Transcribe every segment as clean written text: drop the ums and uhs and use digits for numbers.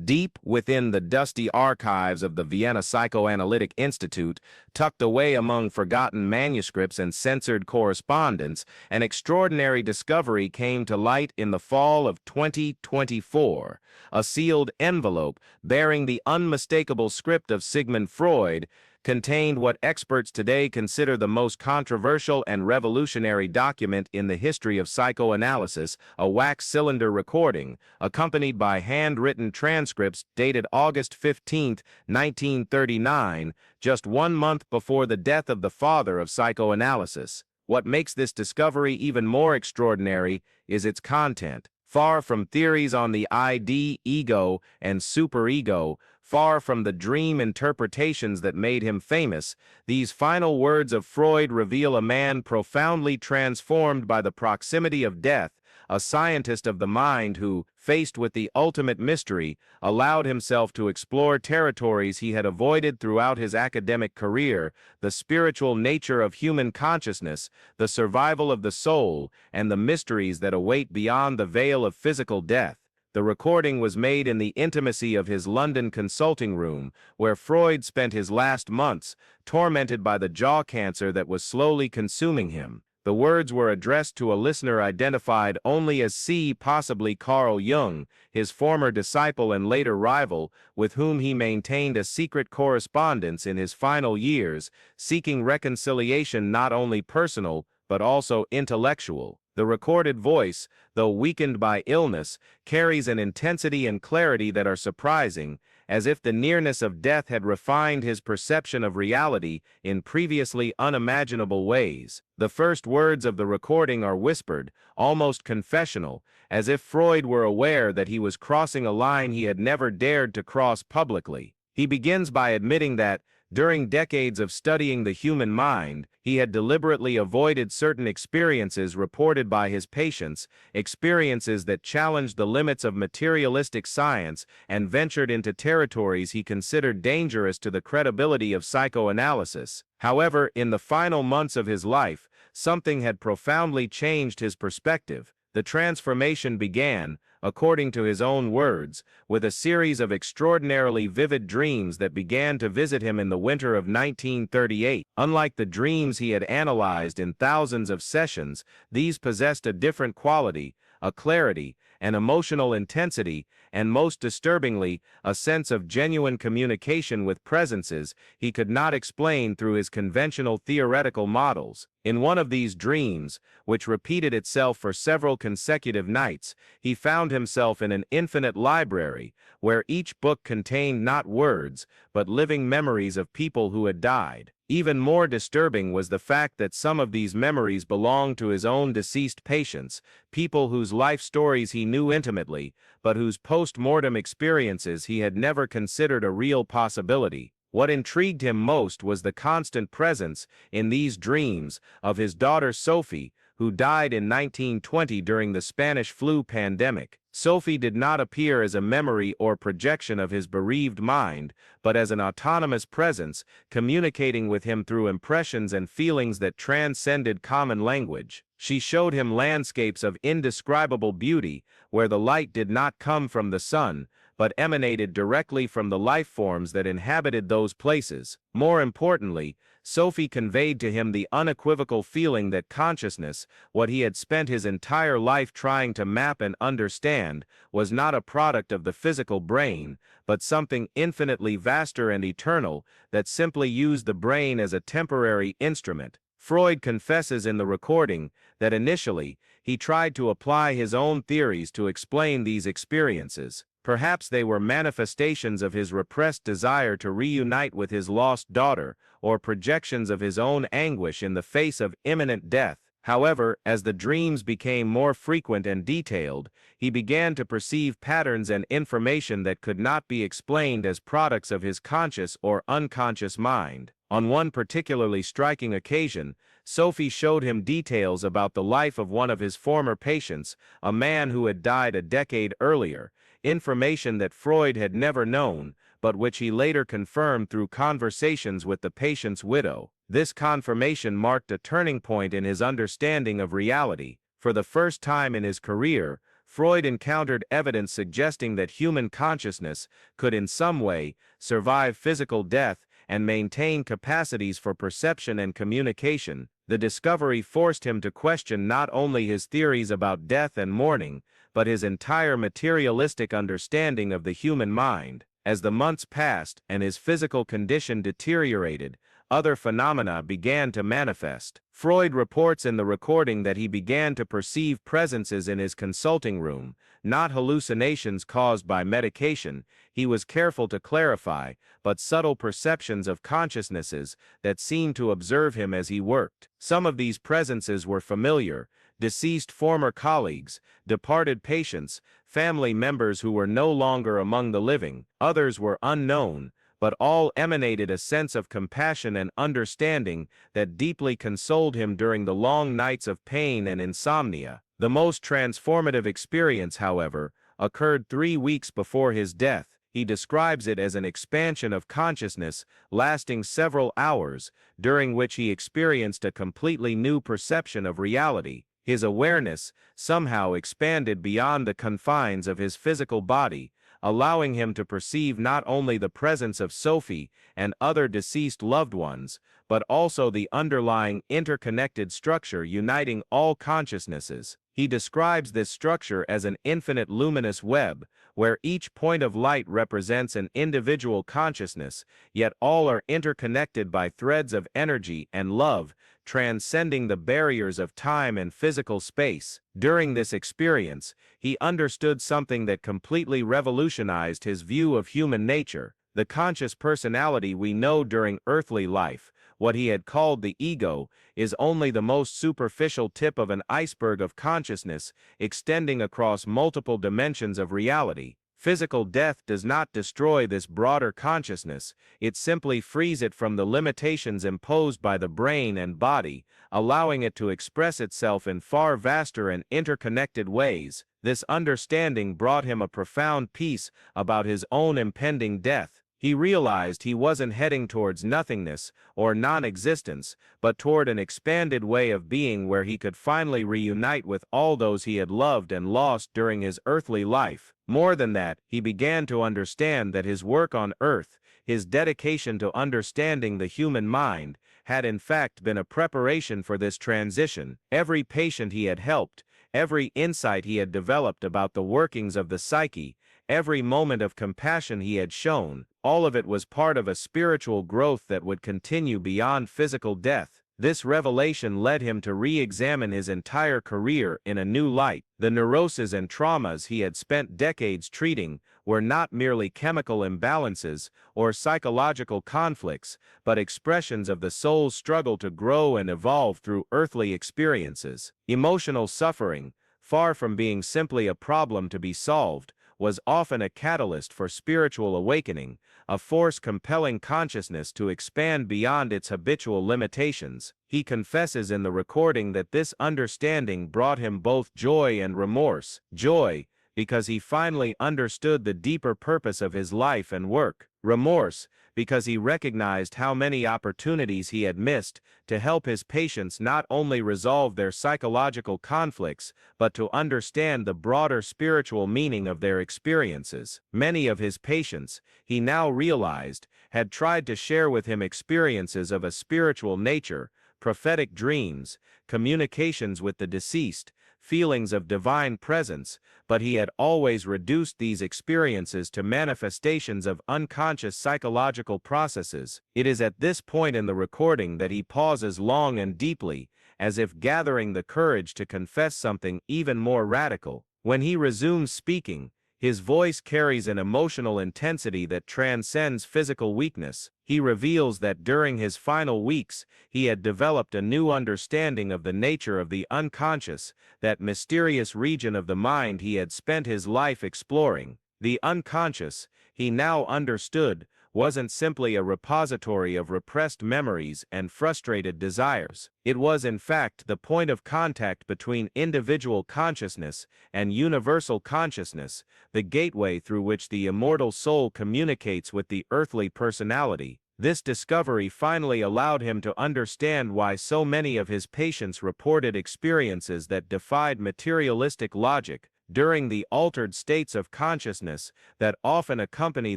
Deep within the dusty archives of the Vienna Psychoanalytic Institute, tucked away among forgotten manuscripts and censored correspondence, an extraordinary discovery came to light in the fall of 2024. A sealed envelope bearing the unmistakable script of Sigmund Freud contained what experts today consider the most controversial and revolutionary document in the history of psychoanalysis, a wax cylinder recording, accompanied by handwritten transcripts dated August 15, 1939, just 1 month before the death of the father of psychoanalysis. What makes this discovery even more extraordinary is its content. Far from theories on the ID, ego, and superego, far from the dream interpretations that made him famous, these final words of Freud reveal a man profoundly transformed by the proximity of death, a scientist of the mind who, faced with the ultimate mystery, allowed himself to explore territories he had avoided throughout his academic career, the spiritual nature of human consciousness, the survival of the soul, and the mysteries that await beyond the veil of physical death. The recording was made in the intimacy of his London consulting room, where Freud spent his last months, tormented by the jaw cancer that was slowly consuming him. The words were addressed to a listener identified only as C. possibly Carl Jung, his former disciple and later rival, with whom he maintained a secret correspondence in his final years, seeking reconciliation not only personal, but also intellectual. The recorded voice, though weakened by illness, carries an intensity and clarity that are surprising, as if the nearness of death had refined his perception of reality in previously unimaginable ways. The first words of the recording are whispered, almost confessional, as if Freud were aware that he was crossing a line he had never dared to cross publicly. He begins by admitting that, during decades of studying the human mind, he had deliberately avoided certain experiences reported by his patients, experiences that challenged the limits of materialistic science and ventured into territories he considered dangerous to the credibility of psychoanalysis. However, in the final months of his life, something had profoundly changed his perspective. The transformation began, according to his own words, with a series of extraordinarily vivid dreams that began to visit him in the winter of 1938. Unlike the dreams he had analyzed in thousands of sessions, these possessed a different quality, a clarity, an emotional intensity, and most disturbingly, a sense of genuine communication with presences he could not explain through his conventional theoretical models. In one of these dreams, which repeated itself for several consecutive nights, he found himself in an infinite library, where each book contained not words, but living memories of people who had died. Even more disturbing was the fact that some of these memories belonged to his own deceased patients, people whose life stories he knew intimately, but whose post-mortem experiences he had never considered a real possibility. What intrigued him most was the constant presence, in these dreams, of his daughter Sophie, who died in 1920 during the Spanish flu pandemic. Sophie did not appear as a memory or projection of his bereaved mind, but as an autonomous presence, communicating with him through impressions and feelings that transcended common language. She showed him landscapes of indescribable beauty, where the light did not come from the sun, but emanated directly from the life forms that inhabited those places. More importantly, Sophie conveyed to him the unequivocal feeling that consciousness, what he had spent his entire life trying to map and understand, was not a product of the physical brain, but something infinitely vaster and eternal that simply used the brain as a temporary instrument. Freud confesses in the recording that initially, he tried to apply his own theories to explain these experiences. Perhaps they were manifestations of his repressed desire to reunite with his lost daughter, or projections of his own anguish in the face of imminent death. However, as the dreams became more frequent and detailed, he began to perceive patterns and information that could not be explained as products of his conscious or unconscious mind. On one particularly striking occasion, Sophie showed him details about the life of one of his former patients, a man who had died a decade earlier, information that Freud had never known, but which he later confirmed through conversations with the patient's widow. This confirmation marked a turning point in his understanding of reality. For the first time in his career, Freud encountered evidence suggesting that human consciousness could in some way survive physical death and maintain capacities for perception and communication. The discovery forced him to question not only his theories about death and mourning, but his entire materialistic understanding of the human mind. As the months passed and his physical condition deteriorated, other phenomena began to manifest. Freud reports in the recording that he began to perceive presences in his consulting room, not hallucinations caused by medication, he was careful to clarify, but subtle perceptions of consciousnesses that seemed to observe him as he worked. Some of these presences were familiar: deceased former colleagues, departed patients, family members who were no longer among the living. Others were unknown, but all emanated a sense of compassion and understanding that deeply consoled him during the long nights of pain and insomnia. The most transformative experience, however, occurred 3 weeks before his death. He describes it as an expansion of consciousness lasting several hours, during which he experienced a completely new perception of reality. His awareness somehow expanded beyond the confines of his physical body, allowing him to perceive not only the presence of Sophie and other deceased loved ones, but also the underlying interconnected structure uniting all consciousnesses. He describes this structure as an infinite luminous web, where each point of light represents an individual consciousness, yet all are interconnected by threads of energy and love, transcending the barriers of time and physical space. During this experience, he understood something that completely revolutionized his view of human nature. The conscious personality we know during earthly life, what he had called the ego, is only the most superficial tip of an iceberg of consciousness extending across multiple dimensions of reality. Physical death does not destroy this broader consciousness, it simply frees it from the limitations imposed by the brain and body, allowing it to express itself in far vaster and interconnected ways. This understanding brought him a profound peace about his own impending death. He realized he wasn't heading towards nothingness or non-existence, but toward an expanded way of being where he could finally reunite with all those he had loved and lost during his earthly life. More than that, he began to understand that his work on earth, his dedication to understanding the human mind, had in fact been a preparation for this transition. Every patient he had helped, every insight he had developed about the workings of the psyche, every moment of compassion he had shown, all of it was part of a spiritual growth that would continue beyond physical death. This revelation led him to re-examine his entire career in a new light. The neuroses and traumas he had spent decades treating were not merely chemical imbalances or psychological conflicts, but expressions of the soul's struggle to grow and evolve through earthly experiences. Emotional suffering, far from being simply a problem to be solved, was often a catalyst for spiritual awakening, a force compelling consciousness to expand beyond its habitual limitations. He confesses in the recording that this understanding brought him both joy and remorse. Joy, because he finally understood the deeper purpose of his life and work. Remorse, because he recognized how many opportunities he had missed to help his patients not only resolve their psychological conflicts, but to understand the broader spiritual meaning of their experiences. Many of his patients, he now realized, had tried to share with him experiences of a spiritual nature, prophetic dreams, communications with the deceased, feelings of divine presence, but he had always reduced these experiences to manifestations of unconscious psychological processes. It is at this point in the recording that he pauses long and deeply, as if gathering the courage to confess something even more radical. When he resumes speaking, his voice carries an emotional intensity that transcends physical weakness. He reveals that during his final weeks, he had developed a new understanding of the nature of the unconscious, that mysterious region of the mind he had spent his life exploring. The unconscious, he now understood, wasn't simply a repository of repressed memories and frustrated desires. It was in fact the point of contact between individual consciousness and universal consciousness, the gateway through which the immortal soul communicates with the earthly personality. This discovery finally allowed him to understand why so many of his patients reported experiences that defied materialistic logic, During the altered states of consciousness that often accompany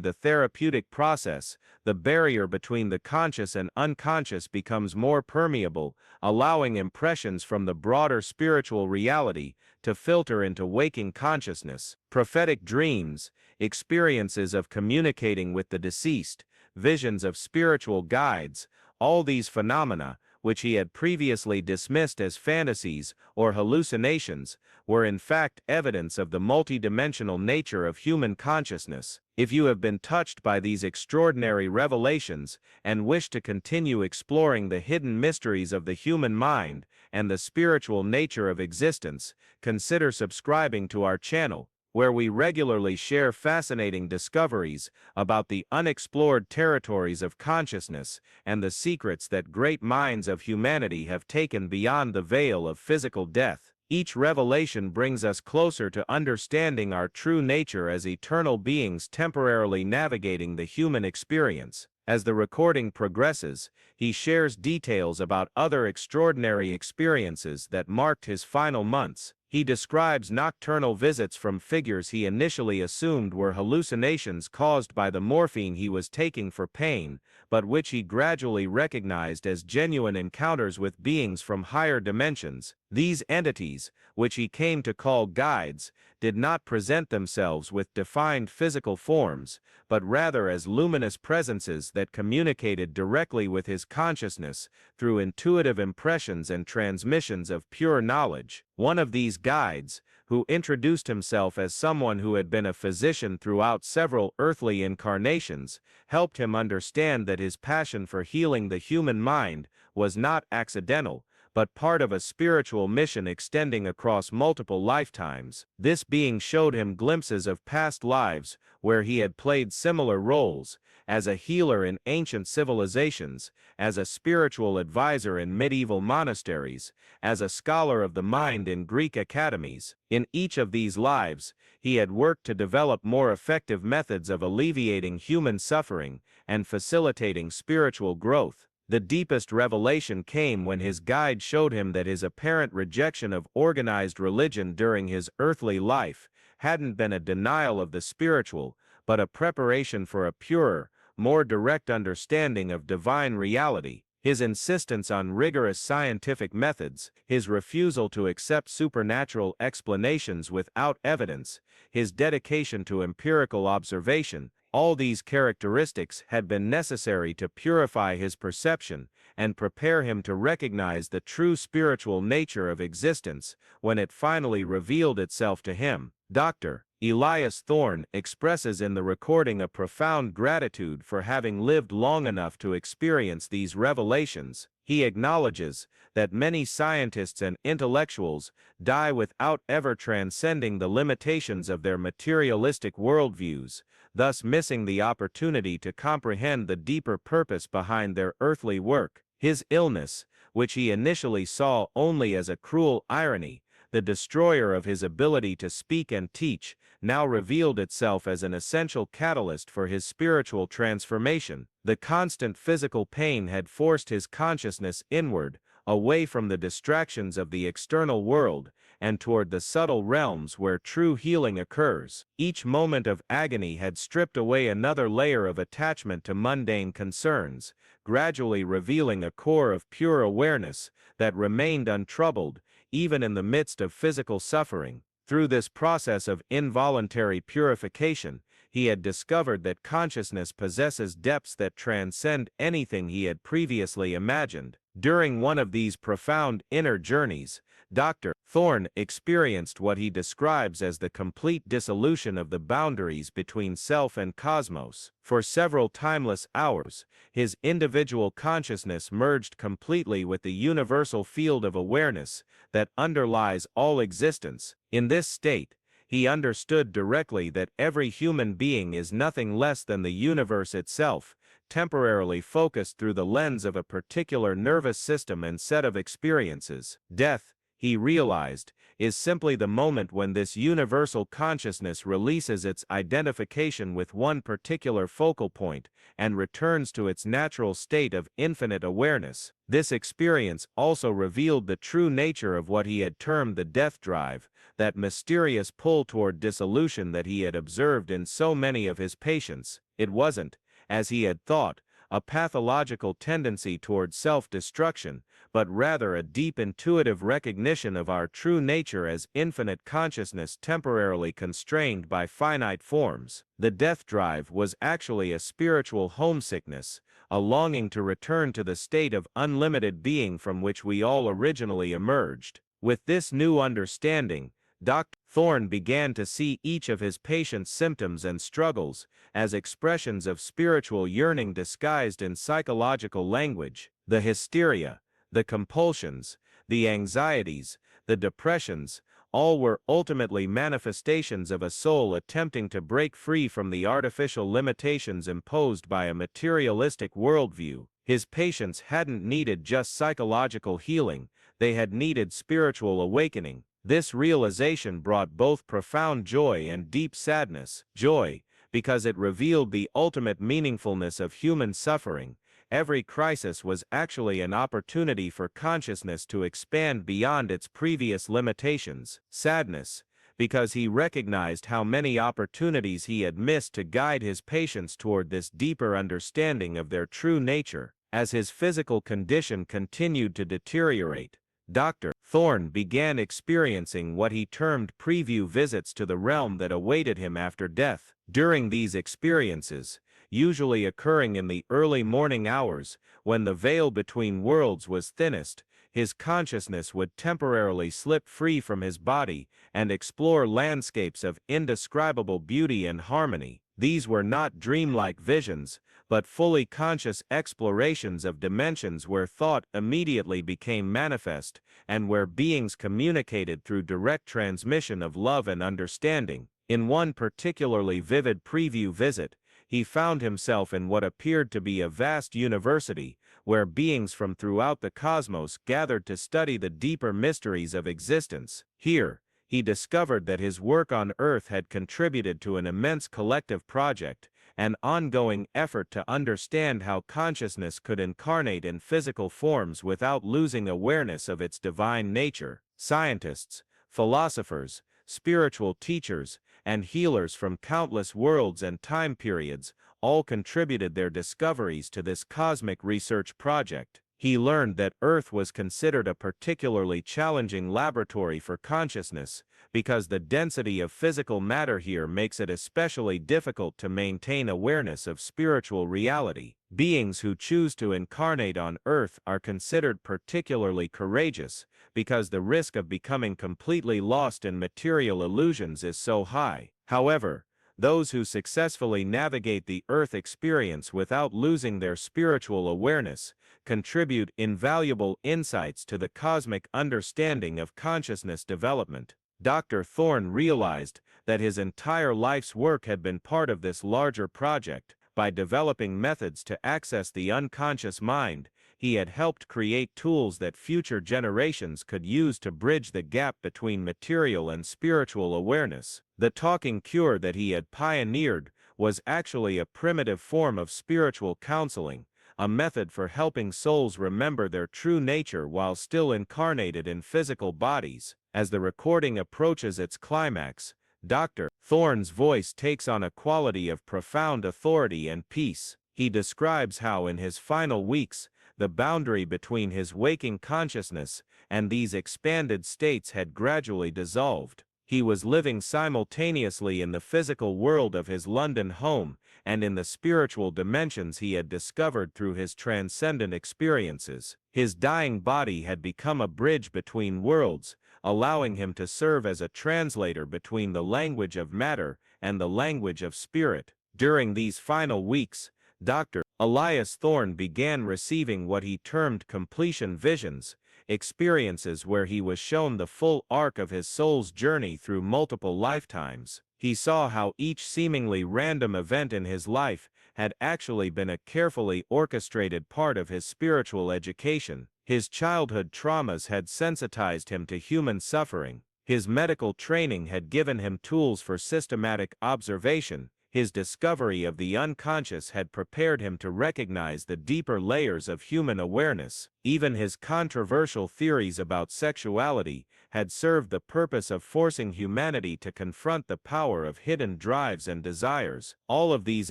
the therapeutic process, the barrier between the conscious and unconscious becomes more permeable, allowing impressions from the broader spiritual reality to filter into waking consciousness. Prophetic dreams, experiences of communicating with the deceased, visions of spiritual guides, all these phenomena, which he had previously dismissed as fantasies or hallucinations, were in fact evidence of the multidimensional nature of human consciousness. If you have been touched by these extraordinary revelations and wish to continue exploring the hidden mysteries of the human mind and the spiritual nature of existence, consider subscribing to our channel, where we regularly share fascinating discoveries about the unexplored territories of consciousness and the secrets that great minds of humanity have taken beyond the veil of physical death. Each revelation brings us closer to understanding our true nature as eternal beings temporarily navigating the human experience. As the recording progresses, he shares details about other extraordinary experiences that marked his final months. He describes nocturnal visits from figures he initially assumed were hallucinations caused by the morphine he was taking for pain, but which he gradually recognized as genuine encounters with beings from higher dimensions. These entities, which he came to call guides, did not present themselves with defined physical forms, but rather as luminous presences that communicated directly with his consciousness through intuitive impressions and transmissions of pure knowledge. One of these guides, who introduced himself as someone who had been a physician throughout several earthly incarnations, helped him understand that his passion for healing the human mind was not accidental, but part of a spiritual mission extending across multiple lifetimes. This being showed him glimpses of past lives where he had played similar roles, as a healer in ancient civilizations, as a spiritual advisor in medieval monasteries, as a scholar of the mind in Greek academies. In each of these lives, he had worked to develop more effective methods of alleviating human suffering and facilitating spiritual growth. The deepest revelation came when his guide showed him that his apparent rejection of organized religion during his earthly life hadn't been a denial of the spiritual, but a preparation for a purer, more direct understanding of divine reality. His insistence on rigorous scientific methods, his refusal to accept supernatural explanations without evidence, his dedication to empirical observation, all these characteristics had been necessary to purify his perception and prepare him to recognize the true spiritual nature of existence when it finally revealed itself to him. Dr. Elias Thorne expresses in the recording a profound gratitude for having lived long enough to experience these revelations. He acknowledges that many scientists and intellectuals die without ever transcending the limitations of their materialistic worldviews, thus missing the opportunity to comprehend the deeper purpose behind their earthly work. His illness, which he initially saw only as a cruel irony, the destroyer of his ability to speak and teach, now revealed itself as an essential catalyst for his spiritual transformation. The constant physical pain had forced his consciousness inward, away from the distractions of the external world, and toward the subtle realms where true healing occurs. Each moment of agony had stripped away another layer of attachment to mundane concerns, gradually revealing a core of pure awareness that remained untroubled, even in the midst of physical suffering. Through this process of involuntary purification, he had discovered that consciousness possesses depths that transcend anything he had previously imagined. During one of these profound inner journeys, Dr. Thorne experienced what he describes as the complete dissolution of the boundaries between self and cosmos. For several timeless hours, his individual consciousness merged completely with the universal field of awareness that underlies all existence. In this state, he understood directly that every human being is nothing less than the universe itself, temporarily focused through the lens of a particular nervous system and set of experiences. Death, he realized, is simply the moment when this universal consciousness releases its identification with one particular focal point and returns to its natural state of infinite awareness. This experience also revealed the true nature of what he had termed the death drive, that mysterious pull toward dissolution that he had observed in so many of his patients. It wasn't, as he had thought, a pathological tendency toward self-destruction, but rather a deep intuitive recognition of our true nature as infinite consciousness temporarily constrained by finite forms. The death drive was actually a spiritual homesickness, a longing to return to the state of unlimited being from which we all originally emerged. With this new understanding, Dr. Thorne began to see each of his patients' symptoms and struggles as expressions of spiritual yearning disguised in psychological language. The hysteria, the compulsions, the anxieties, the depressions, all were ultimately manifestations of a soul attempting to break free from the artificial limitations imposed by a materialistic worldview. His patients hadn't needed just psychological healing, they had needed spiritual awakening. This realization brought both profound joy and deep sadness. Joy, because it revealed the ultimate meaningfulness of human suffering. Every crisis was actually an opportunity for consciousness to expand beyond its previous limitations. Sadness, because he recognized how many opportunities he had missed to guide his patients toward this deeper understanding of their true nature. As his physical condition continued to deteriorate, Dr. Thorne began experiencing what he termed preview visits to the realm that awaited him after death. During these experiences, usually occurring in the early morning hours, when the veil between worlds was thinnest, his consciousness would temporarily slip free from his body and explore landscapes of indescribable beauty and harmony. These were not dreamlike visions, but fully conscious explorations of dimensions where thought immediately became manifest, and where beings communicated through direct transmission of love and understanding. In one particularly vivid preview visit, he found himself in what appeared to be a vast university, where beings from throughout the cosmos gathered to study the deeper mysteries of existence. Here, he discovered that his work on Earth had contributed to an immense collective project, an ongoing effort to understand how consciousness could incarnate in physical forms without losing awareness of its divine nature. Scientists, philosophers, spiritual teachers, and healers from countless worlds and time periods all contributed their discoveries to this cosmic research project. He learned that Earth was considered a particularly challenging laboratory for consciousness, because the density of physical matter here makes it especially difficult to maintain awareness of spiritual reality. Beings who choose to incarnate on Earth are considered particularly courageous, because the risk of becoming completely lost in material illusions is so high. However, those who successfully navigate the Earth experience without losing their spiritual awareness contribute invaluable insights to the cosmic understanding of consciousness development. Dr. Thorne realized that his entire life's work had been part of this larger project. By developing methods to access the unconscious mind, he had helped create tools that future generations could use to bridge the gap between material and spiritual awareness. The talking cure that he had pioneered was actually a primitive form of spiritual counseling, a method for helping souls remember their true nature while still incarnated in physical bodies. As the recording approaches its climax, Dr. Thorne's voice takes on a quality of profound authority and peace. He describes how in his final weeks, the boundary between his waking consciousness and these expanded states had gradually dissolved. He was living simultaneously in the physical world of his London home and in the spiritual dimensions he had discovered through his transcendent experiences. His dying body had become a bridge between worlds, allowing him to serve as a translator between the language of matter and the language of spirit. During these final weeks, Dr. Elias Thorne began receiving what he termed completion visions, experiences where he was shown the full arc of his soul's journey through multiple lifetimes. He saw how each seemingly random event in his life had actually been a carefully orchestrated part of his spiritual education. His childhood traumas had sensitized him to human suffering. His medical training had given him tools for systematic observation. His discovery of the unconscious had prepared him to recognize the deeper layers of human awareness. Even his controversial theories about sexuality had served the purpose of forcing humanity to confront the power of hidden drives and desires. All of these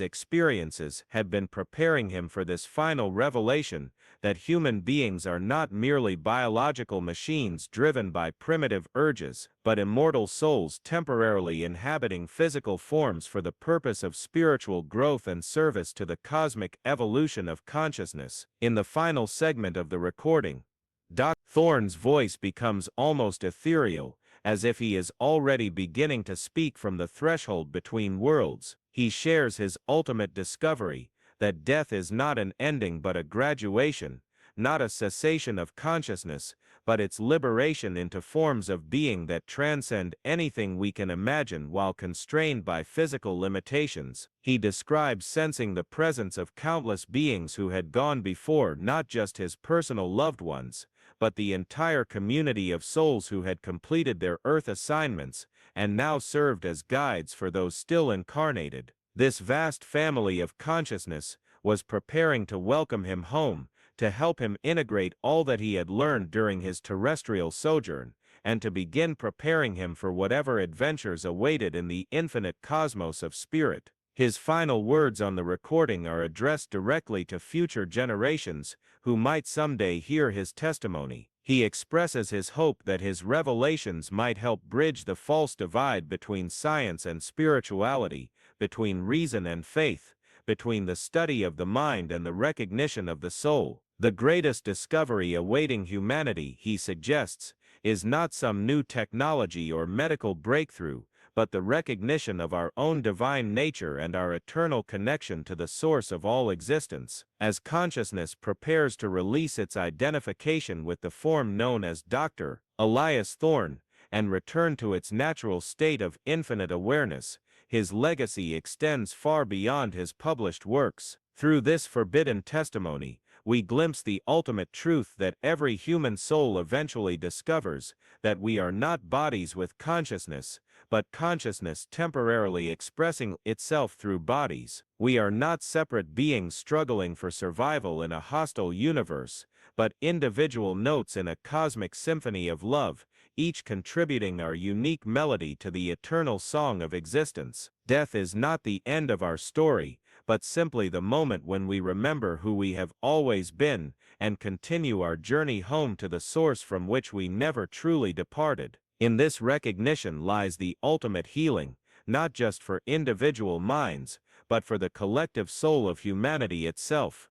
experiences had been preparing him for this final revelation that human beings are not merely biological machines driven by primitive urges, but immortal souls temporarily inhabiting physical forms for the purpose of spiritual growth and service to the cosmic evolution of consciousness. In the final segment of the recording, Dr. Thorne's voice becomes almost ethereal, as if he is already beginning to speak from the threshold between worlds. He shares his ultimate discovery, that death is not an ending but a graduation, not a cessation of consciousness, but its liberation into forms of being that transcend anything we can imagine while constrained by physical limitations. He describes sensing the presence of countless beings who had gone before, not just his personal loved ones, but the entire community of souls who had completed their earth assignments and now served as guides for those still incarnated. This vast family of consciousness was preparing to welcome him home, to help him integrate all that he had learned during his terrestrial sojourn, and to begin preparing him for whatever adventures awaited in the infinite cosmos of spirit. His final words on the recording are addressed directly to future generations who might someday hear his testimony. He expresses his hope that his revelations might help bridge the false divide between science and spirituality, between reason and faith, between the study of the mind and the recognition of the soul. The greatest discovery awaiting humanity, he suggests, is not some new technology or medical breakthrough, but the recognition of our own divine nature and our eternal connection to the source of all existence. As consciousness prepares to release its identification with the form known as Dr. Elias Thorne, and return to its natural state of infinite awareness, his legacy extends far beyond his published works. Through this forbidden testimony, we glimpse the ultimate truth that every human soul eventually discovers, that we are not bodies with consciousness, but consciousness temporarily expressing itself through bodies. We are not separate beings struggling for survival in a hostile universe, but individual notes in a cosmic symphony of love, each contributing our unique melody to the eternal song of existence. Death is not the end of our story, but simply the moment when we remember who we have always been, and continue our journey home to the source from which we never truly departed. In this recognition lies the ultimate healing, not just for individual minds, but for the collective soul of humanity itself.